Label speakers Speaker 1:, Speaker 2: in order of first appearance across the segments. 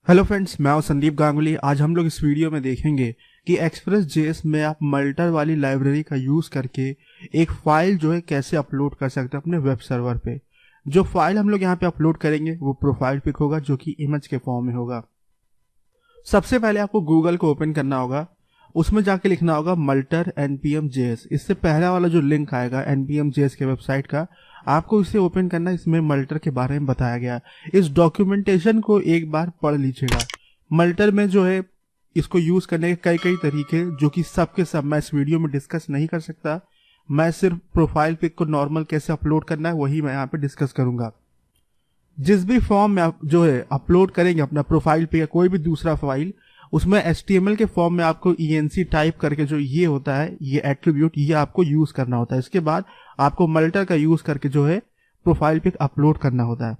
Speaker 1: Hello friends, मैं हूं संदीप गांगुली। आज हम लोग इस वीडियो में देखेंगे कि एक्सप्रेस.जेएस में आप मल्टर वाली लाइब्रेरी का यूज करके एक फाइल जो है कैसे अपलोड कर सकते हैं अपने वेब सर्वर पे। जो फाइल हम लोग यहाँ पे अपलोड करेंगे वो प्रोफाइल पिक होगा, जो कि इमेज के फॉर्म में होगा। सबसे पहले आपको गूगल को ओपन करना होगा, उसमें जाके लिखना होगा मल्टर npm.js। इससे पहला वाला जो लिंक आएगा npm.js के वेबसाइट का, आपको इसे ओपन करना। इसमें मल्टर के बारे में बताया गया। इस डॉक्यूमेंटेशन को एक बार पढ़ लीजिएगा। मल्टर में जो है इसको यूज करने के कई कई तरीके, जो कि सबके सब मैं इस वीडियो में डिस्कस नहीं कर सकता। मैं सिर्फ प्रोफाइल पिक को नॉर्मल कैसे अपलोड करना है वही मैं यहाँ पे डिस्कस करूंगा। जिस भी फॉर्म में आप जो है अपलोड करेंगे अपना प्रोफाइल पे या कोई भी दूसरा फाइल, उसमें HTML के फॉर्म में आपको ENC टाइप करके जो ये होता है, ये एट्रीब्यूट, ये आपको यूज करना होता है। इसके बाद आपको मल्टर का यूज करके जो है प्रोफाइल पिक अपलोड करना होता है।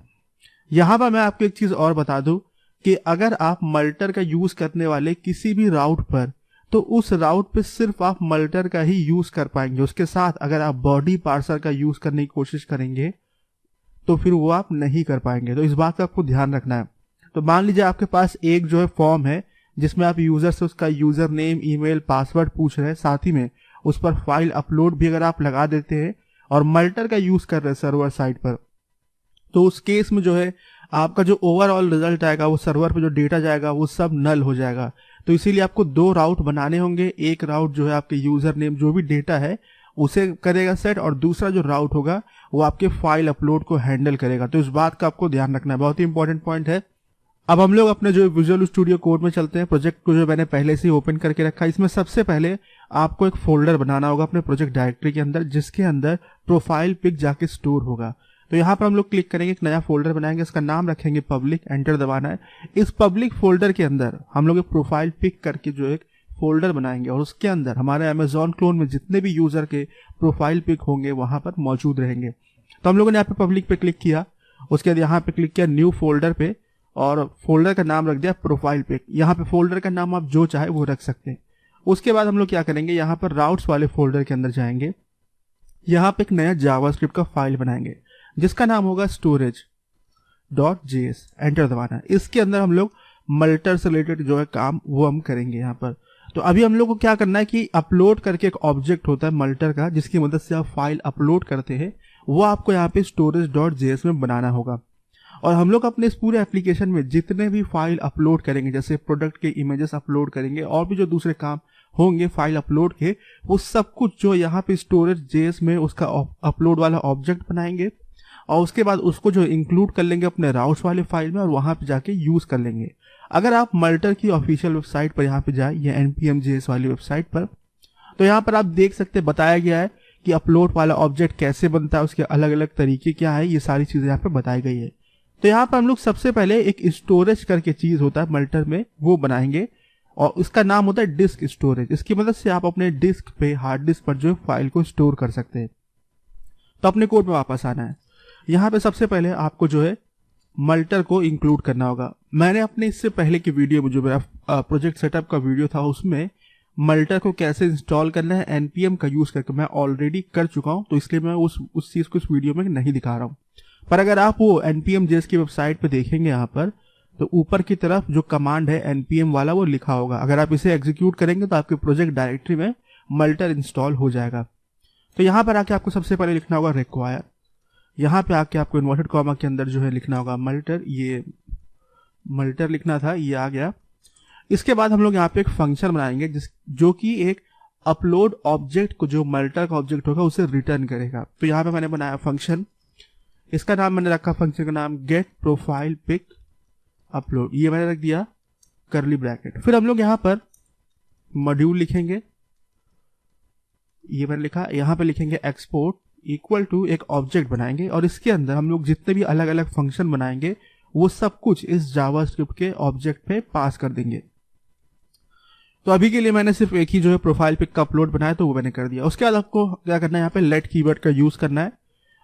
Speaker 1: यहाँ पर मैं आपको एक चीज और बता दूं कि अगर आप मल्टर का यूज करने वाले किसी भी राउट पर, तो उस राउट पे सिर्फ आप मल्टर का ही यूज कर पाएंगे। उसके साथ अगर आप बॉडी पार्सर का यूज करने की कोशिश करेंगे तो फिर वो आप नहीं कर पाएंगे। तो इस बात का आपको ध्यान रखना है। तो मान लीजिए आपके पास एक जो है फॉर्म है जिसमें आप यूजर से उसका यूजर नेम, ईमेल, पासवर्ड पूछ रहे हैं, साथ ही में उस पर फाइल अपलोड भी अगर आप लगा देते हैं और मल्टर का यूज कर रहे हैं सर्वर साइड पर, तो उस केस में जो है आपका जो ओवरऑल रिजल्ट आएगा, वो सर्वर पे जो डेटा जाएगा वो सब नल हो जाएगा। तो इसीलिए आपको दो राउट बनाने होंगे। एक राउट जो है आपके यूजर नेम जो भी डेटा है उसे करेगा सेट, और दूसरा जो राउट होगा वो आपके फाइल अपलोड को हैंडल करेगा। तो इस बात का आपको ध्यान रखना है, बहुत ही इंपॉर्टेंट पॉइंट है। अब हम लोग अपने जो विजुअल स्टूडियो कोड में चलते हैं। प्रोजेक्ट को जो मैंने पहले से ही ओपन करके रखा है, इसमें सबसे पहले आपको एक फोल्डर बनाना होगा अपने प्रोजेक्ट डायरेक्टरी के अंदर, जिसके अंदर प्रोफाइल पिक जाके स्टोर होगा। तो यहाँ पर हम लोग क्लिक करेंगे, एक नया फोल्डर बनाएंगे, इसका नाम रखेंगे पब्लिक, एंटर दबाना है। इस पब्लिक फोल्डर के अंदर हम लोग एक प्रोफाइल पिक करके जो एक फोल्डर बनाएंगे, और उसके अंदर हमारे अमेजॉन क्लोन में जितने भी यूजर के प्रोफाइल पिक होंगे वहां पर मौजूद रहेंगे। तो हम लोगों ने यहाँ पे पब्लिक पे क्लिक किया, उसके बाद यहाँ पे क्लिक किया न्यू फोल्डर पे, और फोल्डर का नाम रख दिया प्रोफाइल पिक। यहाँ पे फोल्डर का नाम आप जो चाहे वो रख सकते हैं। उसके बाद हम लोग क्या करेंगे, यहाँ पर राउट्स वाले फोल्डर के अंदर जाएंगे, यहाँ पे एक नया जावास्क्रिप्ट का फाइल बनाएंगे जिसका नाम होगा storage.js, एंटर दबाना है। इसके अंदर हम लोग मल्टर से रिलेटेड जो है काम वो हम करेंगे यहाँ पर। तो अभी हम लोग को क्या करना है कि अपलोड करके एक ऑब्जेक्ट होता है मल्टर का, जिसकी मदद से आप फाइल अपलोड करते हैं, वो आपको यहाँ पे storage.js में बनाना होगा। और हम लोग अपने इस पूरे एप्लीकेशन में जितने भी फाइल अपलोड करेंगे, जैसे प्रोडक्ट के इमेजेस अपलोड करेंगे और भी जो दूसरे काम होंगे फाइल अपलोड के, वो सब कुछ जो यहाँ पे storage.js में उसका अपलोड वाला ऑब्जेक्ट बनाएंगे, और उसके बाद उसको जो इंक्लूड कर लेंगे अपने राउट्स वाले फाइल में, और वहां पे जाके यूज कर लेंगे। अगर आप मल्टर की ऑफिशियल वेबसाइट पर यहाँ पे जाए, या npm.js वाली वेबसाइट पर, तो यहाँ पर आप देख सकते हैं बताया गया है कि अपलोड वाला ऑब्जेक्ट कैसे बनता है, उसके अलग अलग तरीके क्या है, ये सारी चीजें यहाँ पे बताई गई है। तो यहाँ पर हम लोग सबसे पहले एक स्टोरेज करके चीज होता है मल्टर में, वो बनाएंगे, और उसका नाम होता है डिस्क स्टोरेज। इसकी मदद से आप अपने डिस्क पे, हार्ड डिस्क पर जो फाइल को स्टोर कर सकते हैं। तो अपने कोड में वापस आना है। यहाँ पे सबसे पहले आपको जो है मल्टर को इंक्लूड करना होगा। मैंने अपने इससे पहले की वीडियो में, जो मेरा प्रोजेक्ट सेटअप का वीडियो था, उसमें मल्टर को कैसे इंस्टॉल करना है npm का यूज करके मैं ऑलरेडी कर चुका हूं, तो इसलिए मैं उस चीज को इस वीडियो में नहीं दिखा रहा हूं। पर अगर आप वो npm.js की वेबसाइट पे देखेंगे यहाँ पर, तो ऊपर की तरफ जो कमांड है npm वाला वो लिखा होगा। अगर आप इसे एग्जीक्यूट करेंगे तो आपके प्रोजेक्ट डायरेक्टरी में मल्टर इंस्टॉल हो जाएगा। तो यहाँ पर आके आपको सबसे पहले लिखना होगा रिक्वायर। यहाँ पे आके आपको इन्वर्टेड कॉमा के अंदर जो है लिखना होगा मल्टर। ये मल्टर लिखना था, ये आ गया। इसके बाद हम लोग यहाँ पे एक फंक्शन बनाएंगे जो कि एक अपलोड ऑब्जेक्ट को, जो मल्टर का ऑब्जेक्ट होगा, उसे रिटर्न करेगा। तो यहाँ पे मैंने बनाया फंक्शन, इसका नाम मैंने रखा, फंक्शन का नाम गेट प्रोफाइल पिक अपलोड, ये मैंने रख दिया करली ब्रैकेट। फिर हम लोग यहाँ पर मॉड्यूल लिखेंगे, ये मैंने लिखा। यहाँ पे लिखेंगे एक्सपोर्ट इक्वल टू, एक ऑब्जेक्ट बनाएंगे, और इसके अंदर हम लोग जितने भी अलग अलग फंक्शन बनाएंगे वो सब कुछ इस जावास्क्रिप्ट के ऑब्जेक्ट पे पास कर देंगे। तो अभी के लिए मैंने सिर्फ एक ही जो है प्रोफाइल पिक का अपलोड बनाया, तो वो मैंने कर दिया। उसके बाद आपको क्या करना है, यहाँ पे लेट कीवर्ड का यूज करना है,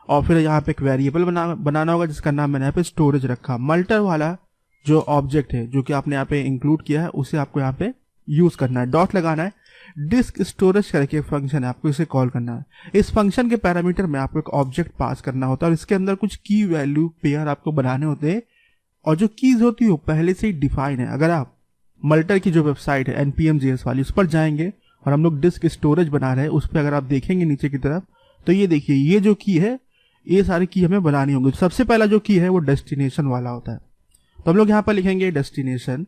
Speaker 1: और फिर यहाँ पे एक वेरिएबल बनाना होगा जिसका नाम मैंने यहाँ पे स्टोरेज रखा। मल्टर वाला जो ऑब्जेक्ट है जो कि आपने यहाँ पे इंक्लूड किया है, उसे आपको यहाँ पे यूज करना है, डॉट लगाना है। डिस्क स्टोरेज करके एक फंक्शन है, आपको इसे कॉल करना है। इस फंक्शन के पैरामीटर में आपको एक ऑब्जेक्ट पास करना होता है, और इसके अंदर कुछ की वैल्यू पेयर आपको बनाने होते हैं और जो कीज होती है वो पहले से ही डिफाइन है। अगर आप मल्टर की जो वेबसाइट है npm.js वाली उस पर जाएंगे और हम लोग डिस्क स्टोरेज बना रहे हैं, उस पर अगर आप देखेंगे नीचे की तरफ तो ये देखिए ये जो की है ये सारी की हमें बनानी होंगी। सबसे पहला जो की है वो डेस्टिनेशन वाला होता है, तो हम लोग यहाँ पर लिखेंगे डेस्टिनेशन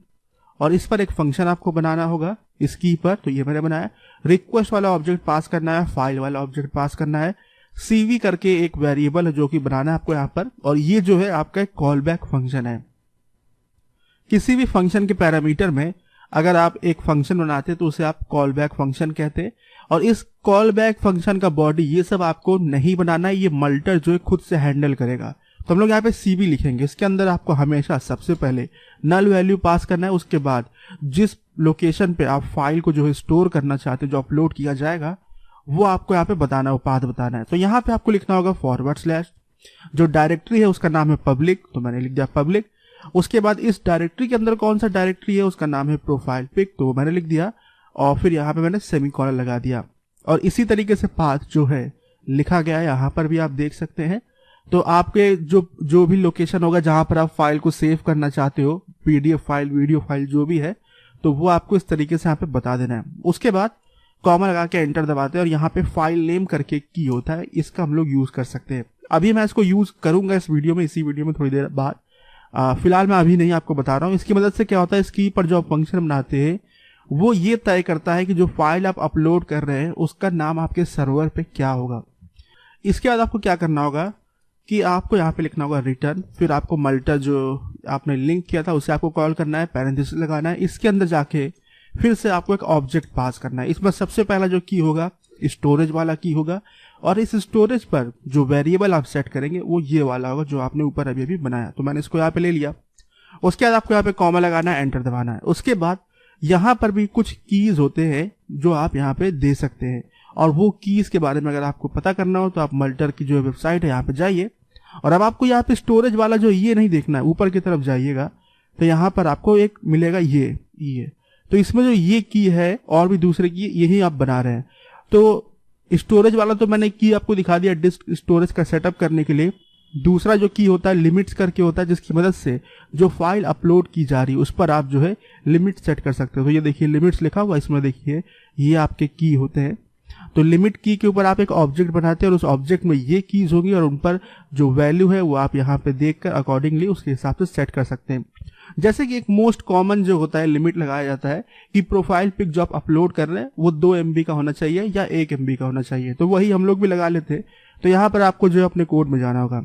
Speaker 1: और इस पर एक फंक्शन आपको बनाना होगा इस की पर। तो ये मैंने बनाया। रिक्वेस्ट वाला ऑब्जेक्ट पास करना है, फाइल वाला ऑब्जेक्ट पास करना है, cv करके एक वेरिएबल है जो कि बनाना है आपको यहाँ पर, और ये जो है आपका एक कॉल बैक फंक्शन है। किसी भी फंक्शन के पैरामीटर में अगर आप एक फंक्शन बनाते तो उसे आप कॉल बैक फंक्शन कहते, और इस कॉल बैक फंक्शन का बॉडी ये सब आपको नहीं बनाना है, ये मल्टर जो है खुद से हैंडल करेगा। तो हम लोग यहाँ पे cv लिखेंगे, इसके अंदर आपको हमेशा सबसे पहले नल वैल्यू पास करना है, उसके बाद जिस लोकेशन पे आप फाइल को जो है स्टोर करना चाहते हैं, जो अपलोड किया जाएगा वो आपको यहाँ पे बताना है, पाथ बताना है। तो यहाँ पे आपको लिखना होगा /, जो डायरेक्टरी है उसका नाम है पब्लिक, तो मैंने लिख दिया पब्लिक। उसके बाद इस डायरेक्टरी के अंदर कौन सा डायरेक्टरी है उसका नाम है प्रोफाइल पिक, तो मैंने लिख दिया, और फिर यहाँ पे मैंने सेमीकोलन लगा दिया। और इसी तरीके से पाथ जो है लिखा गया है, यहाँ पर भी आप देख सकते हैं। तो आपके जो भी लोकेशन होगा जहां पर आप फाइल को सेव करना चाहते हो, पीडीएफ फाइल, वीडियो फाइल जो भी है, तो वो आपको इस तरीके से यहाँ पे बता देना है। उसके बाद कॉमा लगा के एंटर दबाते हैं और यहाँ पे फाइल नेम करके की होता है, इसका हम लोग यूज कर सकते हैं। अभी मैं इसको यूज करूंगा इस वीडियो में, इसी वीडियो में थोड़ी देर बाद, फिलहाल मैं अभी नहीं आपको बता रहा हूँ। इसकी मदद से क्या होता है, इस की पर जो आप फंक्शन बनाते हैं वो ये तय करता है कि जो फाइल आप अपलोड कर रहे हैं उसका नाम आपके सर्वर पे क्या होगा। इसके बाद आपको क्या करना होगा कि आपको यहाँ पे लिखना होगा रिटर्न, फिर आपको मल्टर जो आपने लिंक किया था उसे आपको कॉल करना है, पैरेंथेसिस लगाना है, इसके अंदर जाके फिर से आपको एक ऑब्जेक्ट पास करना है। इसमें सबसे पहला जो की होगा स्टोरेज वाला की होगा, और इस स्टोरेज पर जो वेरिएबल आप सेट करेंगे वो ये वाला होगा जो आपने ऊपर अभी अभी बनाया। तो मैंने इसको यहाँ पे ले लिया। उसके बाद आपको यहाँ पे कॉमा लगाना है, एंटर दबाना है। उसके बाद यहाँ पर भी कुछ कीज होते हैं जो आप यहाँ पे दे सकते हैं, और वो कीज के बारे में अगर आपको पता करना हो तो आप मल्टर की जो वेबसाइट है यहाँ पे जाइए। और अब आपको यहाँ पे स्टोरेज वाला जो ये नहीं देखना है, ऊपर की तरफ जाइएगा तो यहाँ पर आपको एक मिलेगा ये। तो इसमें जो ये की है और भी दूसरे की यही आप बना रहे हैं। तो स्टोरेज वाला तो मैंने की आपको दिखा दिया डिस्क स्टोरेज का सेटअप करने के लिए। दूसरा जो की होता है लिमिट्स करके होता है, जिसकी मदद से जो फाइल अपलोड की जा रही है उस पर आप जो है लिमिट सेट कर सकते हो। तो ये देखिए लिमिट्स लिखा हुआ, इसमें देखिए ये आपके की होते हैं। तो लिमिट की के ऊपर आप एक ऑब्जेक्ट बनाते हैं और उस ऑब्जेक्ट में ये कीज होगी और उन पर जो वैल्यू है वो आप यहाँ पे देखकर अकॉर्डिंगली उसके हिसाब से सेट कर सकते हैं। जैसे कि एक मोस्ट कॉमन जो होता है लिमिट लगाया जाता है कि प्रोफाइल पिक जो आप अपलोड कर रहे हैं वो 2 MB का होना चाहिए या 1 MB का होना चाहिए, तो वही हम लोग भी लगा लेते हैं। तो यहाँ पर आपको जो है अपने कोड में जाना होगा,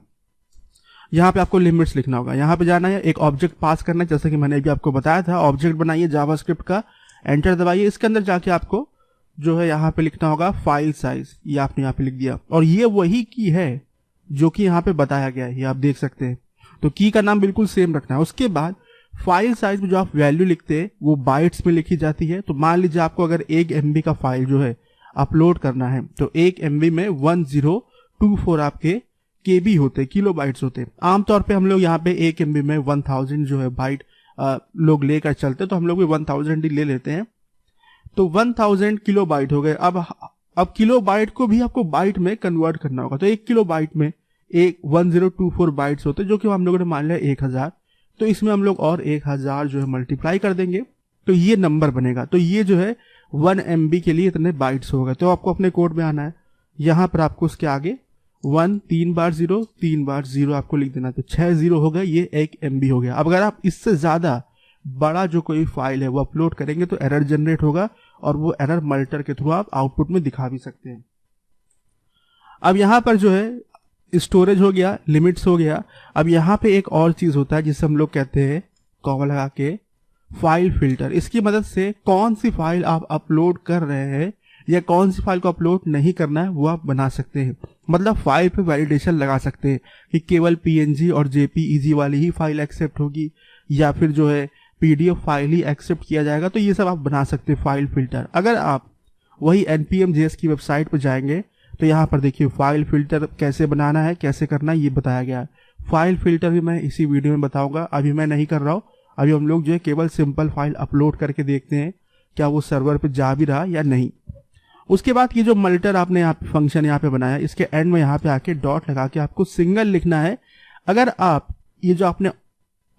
Speaker 1: यहाँ पे आपको लिमिट्स लिखना होगा, यहाँ पे जाना है, एक ऑब्जेक्ट पास करना है, जैसे कि मैंने अभी आपको बताया था। ऑब्जेक्ट बनाइए जावास्क्रिप्ट का, एंटर दबाइए। इसके अंदर जाके आपको जो है यहाँ पे लिखना होगा फाइल साइज, ये आपने यहाँ पे लिख दिया, और ये वही की है जो कि यहाँ पे बताया गया है, ये आप देख सकते हैं। तो की का नाम बिल्कुल सेम रखना है। उसके बाद फाइल साइज में जो आप वैल्यू लिखते हैं वो बाइट्स में लिखी जाती है। तो मान लीजिए आपको अगर 1 MB का फाइल जो है अपलोड करना है तो 1 MB में 1024 आपके KB होते, किलो बाइट्स होते। आमतौर पे हम लोग यहाँ पे 1 MB में 1000 जो है बाइट लोग लेकर चलते, तो हम लोग भी 1000 ही ले लेते हैं। तो 1000 किलो बाइट हो गए। अब किलो बाइट को भी आपको बाइट में कन्वर्ट करना होगा। तो 1 किलो बाइट में 1024 बाइट्स होते, जो कि हम लोगों ने मान लिया 1000। तो इसमें हम लोग और 1000 जो है मल्टीप्लाई कर देंगे तो ये नंबर बनेगा। तो ये जो है 1 MB के लिए इतने बाइट्स हो गए। तो आपको अपने कोड में आना है, यहाँ पर आपको उसके आगे 1 3 बार 0 3 बार 0 आपको लिख देना। तो 6 0 हो गए, ये 1 MB हो गया। अब अगर आप इससे ज्यादा बड़ा जो कोई फाइल है वो अपलोड करेंगे तो एरर जनरेट होगा, और वो एरर मल्टर के थ्रू आप आउटपुट में दिखा भी सकते हैं। अब यहाँ पर जो है स्टोरेज हो गया, लिमिट्स हो गया। अब यहाँ पे एक और चीज होता है जिसे हम लोग कहते हैं कॉमा लगा के फाइल फिल्टर। इसकी मदद से कौन सी फाइल आप अपलोड कर रहे हैं या कौन सी फाइल को अपलोड नहीं करना है वो आप बना सकते हैं। मतलब फाइल पे वैलिडेशन लगा सकते हैं कि केवल PNG और JPEG वाली ही फाइल एक्सेप्ट होगी या फिर जो है PDF फाइल ही एक्सेप्ट किया जाएगा। तो ये सब आप बना सकते हैं फाइल फिल्टर। अगर आप वही npm.js की वेबसाइट पर जाएंगे तो यहाँ पर देखिए फाइल फिल्टर कैसे बनाना है, कैसे करना है, ये बताया गया है। फाइल फिल्टर भी मैं इसी वीडियो में बताऊंगा, अभी मैं नहीं कर रहा हूँ। अभी हम लोग जो है केवल सिंपल फाइल अपलोड करके देखते हैं क्या वो सर्वर पे जा भी रहा या नहीं। उसके बाद ये जो मल्टर आपने यहाँ पे फंक्शन यहाँ पे बनाया, इसके एंड में यहाँ पे आके डॉट लगा के आपको सिंगल लिखना है। अगर आप ये जो आपने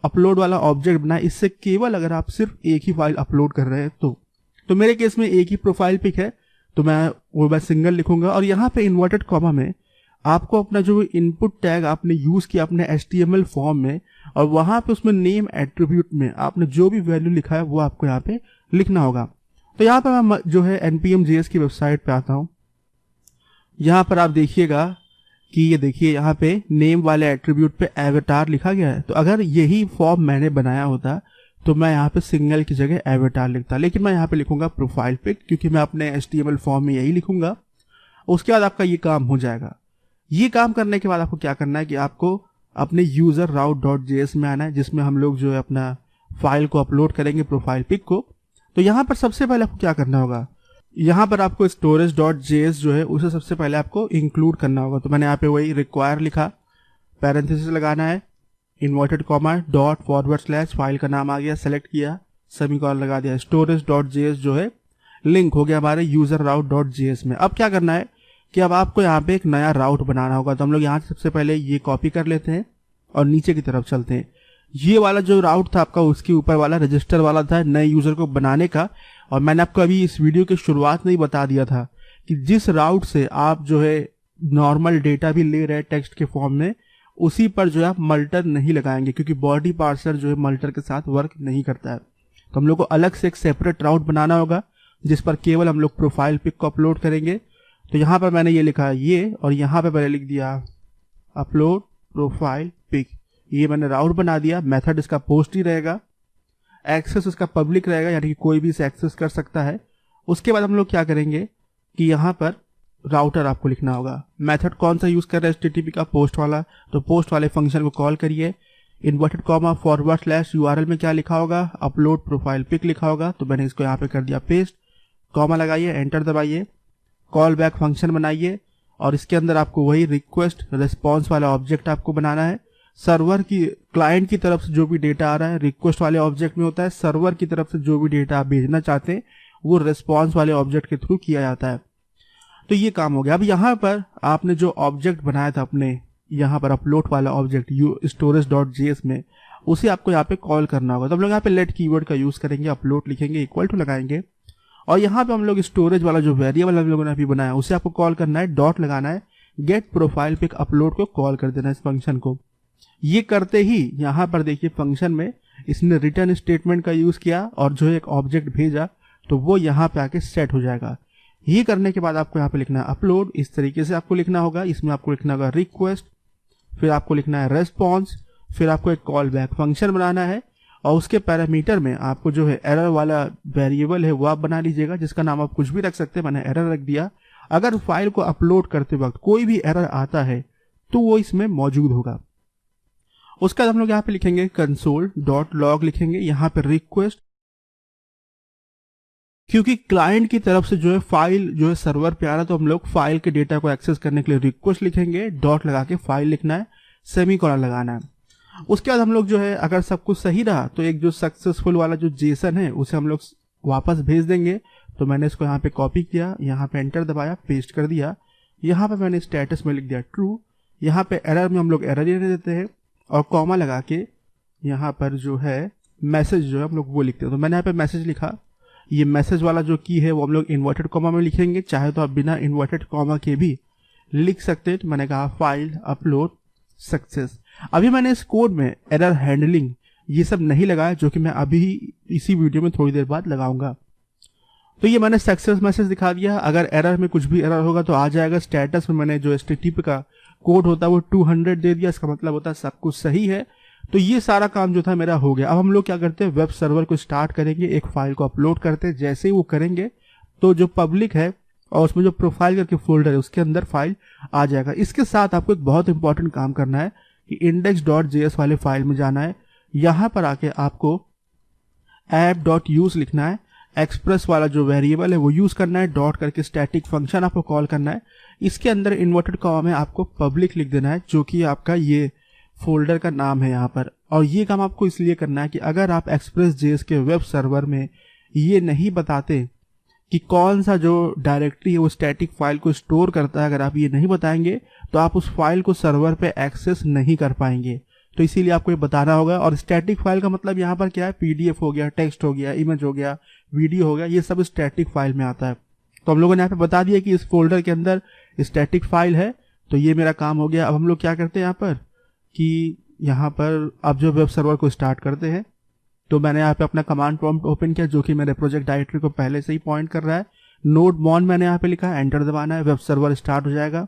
Speaker 1: अपलोड वाला ऑब्जेक्ट बनाए, इससे केवल अगर आप सिर्फ एक ही फाइल अपलोड कर रहे हैं तो मेरे केस में एक ही प्रोफाइल पिक है, तो मैं सिंगल लिखूंगा। और यहाँ पे इन्वर्टेड कॉमा में आपको अपना जो इनपुट टैग आपने यूज किया अपने HTML फॉर्म में, और वहां पे उसमें नेम एट्रीब्यूट में आपने जो भी वैल्यू लिखा है वो आपको यहाँ पे लिखना होगा। तो यहाँ पर मैं जो है npm.js की वेबसाइट पे आता हूँ। यहाँ पर आप देखिएगा कि ये देखिए यहाँ पे नेम वाले एट्रीब्यूट पे एवेटार लिखा गया है। तो अगर यही फॉर्म मैंने बनाया होता तो मैं यहाँ पे सिंगल की जगह एवेटार लिखता, लेकिन मैं यहाँ पे लिखूंगा प्रोफाइल पिक, क्योंकि मैं अपने HTML फॉर्म में यही लिखूंगा। उसके बाद आपका ये काम हो जाएगा। ये काम करने के बाद आपको क्या करना है कि आपको अपने यूजर route.js में आना है, जिसमें हम लोग जो है अपना फाइल को अपलोड करेंगे प्रोफाइल पिक को। तो यहाँ पर सबसे पहले आपको क्या करना होगा, यहाँ पर आपको storage.js जो है उसे सबसे पहले आपको इंक्लूड करना होगा। तो मैंने यहाँ पे वही रिक्वायर लिखा, पैरेंथेसिस लगाना है, इन्वर्टेड कॉमा ./ फाइल का नाम आ गया, सेलेक्ट किया, सेमीकोलन लगा दिया, storage.js जो है लिंक हो गया हमारे यूजर route.js में। अब क्या करना है कि अब आपको यहाँ पे एक नया राउट बनाना होगा। तो हम लोग यहाँ से सबसे पहले ये कॉपी कर लेते हैं और नीचे की तरफ चलते हैं। ये वाला जो राउट था आपका, उसके ऊपर वाला रजिस्टर वाला था नए यूजर को बनाने का। और मैंने आपको अभी इस वीडियो के शुरुआत में ही बता दिया था कि जिस राउट से आप जो है नॉर्मल डेटा भी ले रहे हैं टेक्स्ट के फॉर्म में, उसी पर जो है आप मल्टर नहीं लगाएंगे, क्योंकि बॉडी पार्सर जो है मल्टर के साथ वर्क नहीं करता है। तो हम लोग को अलग से एक सेपरेट राउट बनाना होगा जिस पर केवल हम लोग प्रोफाइल पिक को अपलोड करेंगे। तो यहाँ पर मैंने ये लिखा ये, और यहाँ पे मैंने लिख दिया अपलोड प्रोफाइल पिक। ये मैंने राउट बना दिया। मेथड इसका पोस्ट ही रहेगा, एक्सेस इसका पब्लिक रहेगा, यानी कि कोई भी इसे एक्सेस कर सकता है। उसके बाद हम लोग क्या करेंगे कि यहाँ पर राउटर आपको लिखना होगा। मेथड कौन सा यूज कर रहे हैं HTTP का, पोस्ट वाला। तो पोस्ट वाले फंक्शन को कॉल करिए, इन्वर्टेड कॉमा / URL में क्या लिखा होगा, अपलोड प्रोफाइल पिक लिखा होगा। तो मैंने इसको यहाँ पे कर दिया पेस्ट, कॉमा लगाइए, एंटर दबाइए, कॉल बैक फंक्शन बनाइए, और इसके अंदर आपको वही रिक्वेस्ट रिस्पॉन्स वाला ऑब्जेक्ट आपको बनाना है। सर्वर की क्लाइंट की तरफ से जो भी डेटा आ रहा है रिक्वेस्ट वाले ऑब्जेक्ट में होता है, सर्वर की तरफ से जो भी डेटा आप भेजना चाहते हैं वो रिस्पॉन्स वाले ऑब्जेक्ट के थ्रू किया जाता है। तो ये काम हो गया। अब यहाँ पर आपने जो ऑब्जेक्ट बनाया था अपने यहाँ पर अपलोड वाला ऑब्जेक्ट storage.js में, उसे आपको यहाँ पे कॉल करना होगा। तो हम लोग यहाँ पे लेट कीवर्ड का यूज करेंगे, अपलोड लिखेंगे, इक्वल टू लगाएंगे, और यहाँ पे हम लोग स्टोरेज वाला जो वेरिएबल हम लोगों ने अभी बनाया उसे आपको कॉल करना है, डॉट लगाना है, गेट प्रोफाइल पिक अपलोड को कॉल कर देना है इस फंक्शन को। ये करते ही यहाँ पर देखिए फंक्शन में इसने रिटर्न स्टेटमेंट का यूज किया और जो एक ऑब्जेक्ट भेजा तो वो यहाँ पे आके सेट हो जाएगा। ये करने के बाद आपको यहाँ पे लिखना है अपलोड, इस तरीके से आपको लिखना होगा। इसमें आपको लिखना होगा रिक्वेस्ट, फिर आपको लिखना है रेस्पॉन्स, फिर आपको एक कॉल बैक फंक्शन बनाना है, और उसके पैरामीटर में आपको जो है एरर वाला वेरिएबल है वो आप बना लीजिएगा, जिसका नाम आप कुछ भी रख सकते हैं। मैंने एरर रख दिया। अगर फाइल को अपलोड करते वक्त कोई भी एरर आता है तो वो इसमें मौजूद होगा। उसके बाद हम लोग यहाँ पे लिखेंगे console.log लिखेंगे, यहाँ पे रिक्वेस्ट, क्योंकि क्लाइंट की तरफ से जो है फाइल जो है सर्वर पे आ रहा है, तो हम लोग फाइल के डेटा को एक्सेस करने के लिए रिक्वेस्ट लिखेंगे, डॉट लगा के फाइल लिखना है, सेमीकोलन लगाना है। उसके बाद हम लोग जो है अगर सब कुछ सही रहा तो एक जो सक्सेसफुल वाला जो जेसन है उसे हम लोग वापस भेज देंगे। तो मैंने इसको यहाँ पे कॉपी किया, यहाँ पे एंटर दबाया, पेस्ट कर दिया। यहाँ पे मैंने स्टेटस में लिख दिया ट्रू। यहाँ पे एरर में हम लोग एरर लेने देते हैं और कॉमा लगा के यहाँ पर जो है मैसेज जो है हम लोग वो लिखते हैं। तो मैंने यहाँ पे मैसेज लिखा। ये मैसेज वाला जो की है वो हम लोग इन्वर्टेड कॉमा में लिखेंगे, चाहे तो आप बिना इन्वर्टेड कॉमा के भी लिख सकते हैं। तो मैंने कहा फाइल अपलोड सक्सेस। अभी मैंने इस कोड में एरर हैंडलिंग ये सब नहीं लगाया, जो कि मैं अभी इसी वीडियो में थोड़ी देर बाद लगाऊंगा। तो ये मैंने सक्सेस मैसेज दिखा दिया। अगर एरर में कुछ भी एरर होगा तो आ जाएगा। स्टेटस में मैंने जो HTTP का कोड होता है वो 200 दे दिया, इसका मतलब होता है सब कुछ सही है। तो ये सारा काम जो था मेरा हो गया। अब हम लोग क्या करते हैं, वेब सर्वर को स्टार्ट करेंगे, एक फाइल को अपलोड करते हैं। जैसे ही वो करेंगे तो जो पब्लिक है और उसमें जो प्रोफाइल करके फोल्डर है उसके अंदर फाइल आ जाएगा। इसके साथ आपको एक बहुत इंपॉर्टेंट काम करना है कि index.js वाले फाइल में जाना है। यहां पर आके आपको app.use लिखना है, एक्सप्रेस वाला जो वेरिएबल है वो यूज करना है, डॉट करके स्टैटिक फंक्शन आपको कॉल करना है। इसके अंदर इन्वर्टेड कॉमा में आपको पब्लिक लिख देना है, जो कि आपका ये फोल्डर का नाम है यहाँ पर। और ये काम आपको इसलिए करना है कि अगर आप एक्सप्रेस.js के वेब सर्वर में ये नहीं बताते कि कौन सा जो डायरेक्टरी है वो स्टैटिक फाइल को स्टोर करता है, अगर आप ये नहीं बताएंगे तो आप उस फाइल को सर्वर पे एक्सेस नहीं कर पाएंगे। तो इसीलिए आपको ये बताना होगा। और स्टैटिक फाइल का मतलब यहाँ पर क्या है, पीडीएफ हो गया, टेक्स्ट हो गया, इमेज हो गया, वीडियो हो गया, ये सब स्टैटिक फाइल में आता है। तो हम लोगों ने यहाँ पे बता दिया कि इस फोल्डर के अंदर स्टैटिक फाइल है। तो ये मेरा काम हो गया। अब हम लोग क्या करते हैं यहाँ पर कि यहाँ पर अब जो वेब सर्वर को स्टार्ट करते हैं, तो मैंने यहाँ पे अपना कमांड प्रॉम्प्ट ओपन किया जो कि मेरे प्रोजेक्ट डायरेक्टरी को पहले से ही पॉइंट कर रहा है। नोड मॉन मैंने यहाँ पे लिखा है, एंटर दबाना है, वेब सर्वर स्टार्ट हो जाएगा।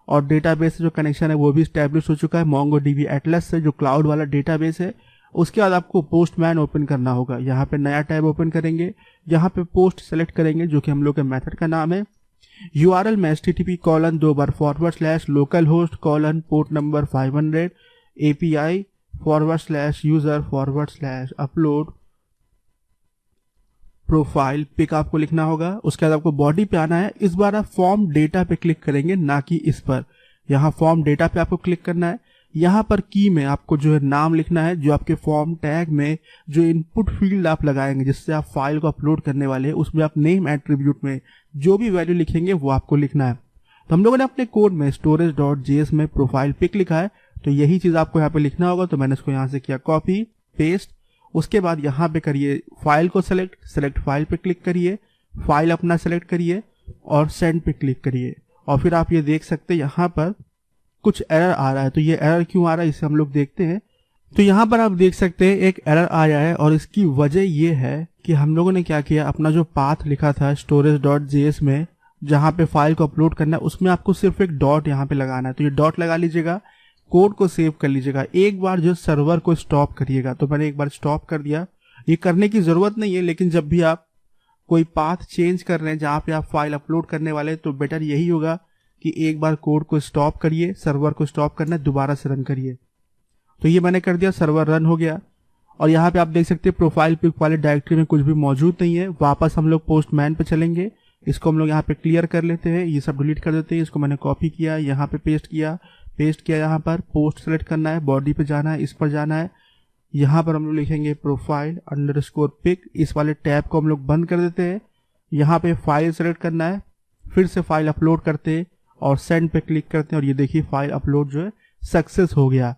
Speaker 1: और डेटाबेस से जो कनेक्शन है वो भी स्टैब्लिश हो चुका है MongoDB एटलस से, जो क्लाउड वाला डेटाबेस है। उसके बाद आपको पोस्टमैन ओपन करना होगा। यहाँ पे नया टैब ओपन करेंगे, यहाँ पे पोस्ट सेलेक्ट करेंगे जो कि हम लोग के मेथड का नाम है। URL में http://localhost:/पोर्ट नंबर 500 API/user/upload प्रोफाइल पिक आपको लिखना होगा। उसके बाद आपको बॉडी पे आना है। इस बार आप फॉर्म डेटा पे क्लिक करेंगे, ना कि इस पर। यहाँ फॉर्म डेटा पे आपको क्लिक करना है। यहाँ पर की में आपको जो है नाम लिखना है, जो आपके फॉर्म टैग में जो इनपुट फील्ड आप लगाएंगे जिससे आप फाइल को अपलोड करने वाले हैं, उसमें आप नेम एट्रीब्यूट में जो भी वैल्यू लिखेंगे वो आपको लिखना है। तो हम लोगों ने अपने कोड में storage.js में प्रोफाइल पिक लिखा है, तो यही चीज आपको यहाँ पे लिखना होगा। तो मैंने इसको यहाँ से किया कॉपी पेस्ट। उसके बाद यहाँ पे करिए फाइल को सेलेक्ट फाइल पे क्लिक करिए, फाइल अपना सेलेक्ट करिए और सेंड पे क्लिक करिए। और फिर आप ये देख सकते हैं यहाँ पर कुछ एरर आ रहा है। तो ये एरर क्यों आ रहा है इसे हम लोग देखते हैं। तो यहाँ पर आप देख सकते हैं एक एरर आया है, और इसकी वजह ये है कि हम लोगों ने क्या किया, अपना जो पाथ लिखा था storage.js में जहाँ पे फाइल को अपलोड करना है, उसमें आपको सिर्फ एक डॉट यहाँ पे लगाना है। तो ये डॉट लगा लीजिएगा, कोड को सेव कर लीजिएगा। एक बार जो सर्वर को स्टॉप करिएगा, तो मैंने एक बार स्टॉप कर दिया। ये करने की जरूरत नहीं है, लेकिन जब भी आप कोई पाथ चेंज कर रहे हैं जहाँ पे आप फाइल अपलोड करने वाले हैं, तो बेटर यही होगा कि एक बार कोड को स्टॉप करिए, सर्वर को स्टॉप करना है, दोबारा से रन करिए। तो ये मैंने कर दिया, सर्वर रन हो गया। और यहाँ पे आप देख सकते हैं प्रोफाइल पिक वाले डायरेक्टरी में कुछ भी मौजूद नहीं है। वापस हम लोग पोस्टमैन पे चलेंगे, इसको हम लोग यहाँ पे क्लियर कर लेते हैं, ये सब डिलीट कर देते हैं। इसको मैंने कॉपी किया, यहाँ पे पेस्ट किया यहाँ पर पोस्ट सेलेक्ट करना है, बॉडी पे जाना है, इस पर जाना है। यहाँ पर हम लोग लिखेंगे प्रोफाइल_पिक, इस वाले टैब को हम लोग बंद कर देते हैं। यहाँ पे फाइल सेलेक्ट करना है, फिर से फाइल अपलोड करते हैं और सेंड पे क्लिक करते हैं। और ये देखिए फाइल अपलोड जो है सक्सेस हो गया।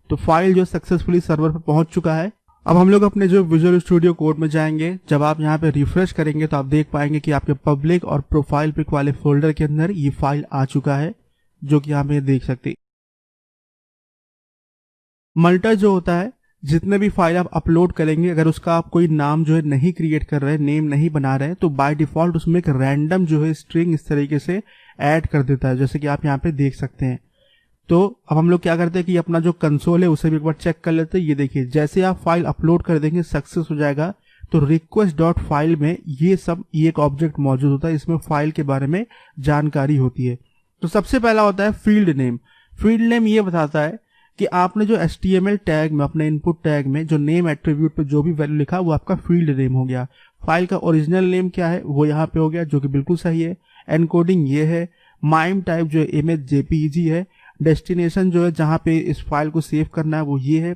Speaker 1: तो फाइल जो सक्सेसफुली सर्वर पर पहुंच चुका है। अब हम लोग अपने जो विजुअल स्टूडियो कोड में जाएंगे। जब आप यहाँ पे रिफ्रेश करेंगे तो आप देख पाएंगे कि आपके पब्लिक और प्रोफाइल पिक वाले फोल्डर के अंदर ये फाइल आ चुका है, जो कि यहाँ पे देख सकते हैं। मल्टर जो होता है, जितने भी फाइल आप अपलोड करेंगे, अगर उसका आप कोई नाम जो है नहीं क्रिएट कर रहे हैं, नेम नहीं बना रहे हैं, तो बाय डिफॉल्ट उसमें एक रैंडम जो है स्ट्रिंग इस तरीके से ऐड कर देता है, जैसे कि आप यहाँ पे देख सकते हैं। तो अब हम लोग क्या करते हैं कि अपना जो कंसोल है उसे भी एक बार चेक कर लेते हैं। ये देखिए जैसे आप फाइल अपलोड कर देंगे सक्सेस हो जाएगा, तो request.file में ये एक ऑब्जेक्ट मौजूद होता है, इसमें फाइल के बारे में जानकारी होती है। तो सबसे पहला होता है फील्ड नेम। फील्ड नेम ये बताता है कि आपने जो HTML टैग में, अपने इनपुट टैग में जो नेम एट्रीब्यूट पे जो भी वैल्यू लिखा वो आपका फील्ड नेम हो गया। फाइल का ओरिजिनल नेम क्या है वो यहाँ पे हो गया, जो कि बिल्कुल सही है। एनकोडिंग ये है। माइम टाइप जो है इमेज JPEG है। डेस्टिनेशन जो है जहाँ पे इस फाइल को सेव करना है वो ये है।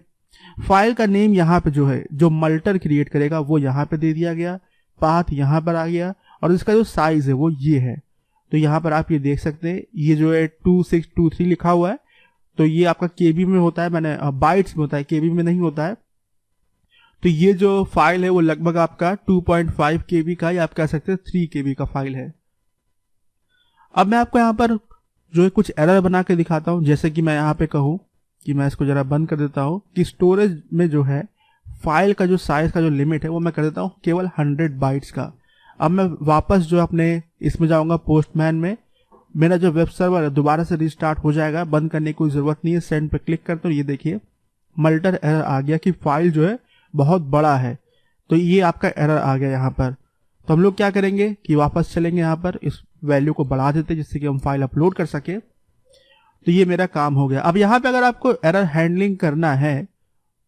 Speaker 1: फाइल का नेम यहाँ पे जो है, जो मल्टर क्रिएट करेगा वो यहाँ पे दे दिया गया। पाथ यहाँ पर आ गया और इसका जो साइज है वो ये है। तो यहाँ पर आप ये देख सकते हैं, ये जो है 2623 लिखा हुआ है, तो ये आपका KB में होता है, मैंने बाइट्स में होता है, KB में नहीं होता है। तो ये जो फाइल है वो लगभग आपका 2.5 KB का, या आप कह सकते हैं 3 KB का फाइल है। अब मैं आपको यहाँ पर जो है कुछ एरर बना के दिखाता हूँ। जैसे कि मैं यहाँ पे कहूँ कि मैं इसको जरा बंद कर देता हूँ कि स्टोरेज में जो है फाइल का जो साइज का जो लिमिट है वो मैं कर देता हूँ केवल 100 बाइट्स का। अब मैं वापस जो अपने इसमें जाऊंगा पोस्टमैन में, मेरा जो वेब सर्वर है दोबारा से रिस्टार्ट हो जाएगा, बंद करने की कोई जरूरत नहीं है। सेंड पे क्लिक करते हो, ये देखिए मल्टर एरर आ गया कि फाइल जो है बहुत बड़ा है। तो ये आपका एरर आ गया यहाँ पर। तो हम लोग क्या करेंगे कि वापस चलेंगे, यहाँ पर इस वैल्यू को बढ़ा देते जिससे कि हम फाइल अपलोड कर सके। तो ये मेरा काम हो गया। अब यहाँ पे अगर आपको एरर हैंडलिंग करना है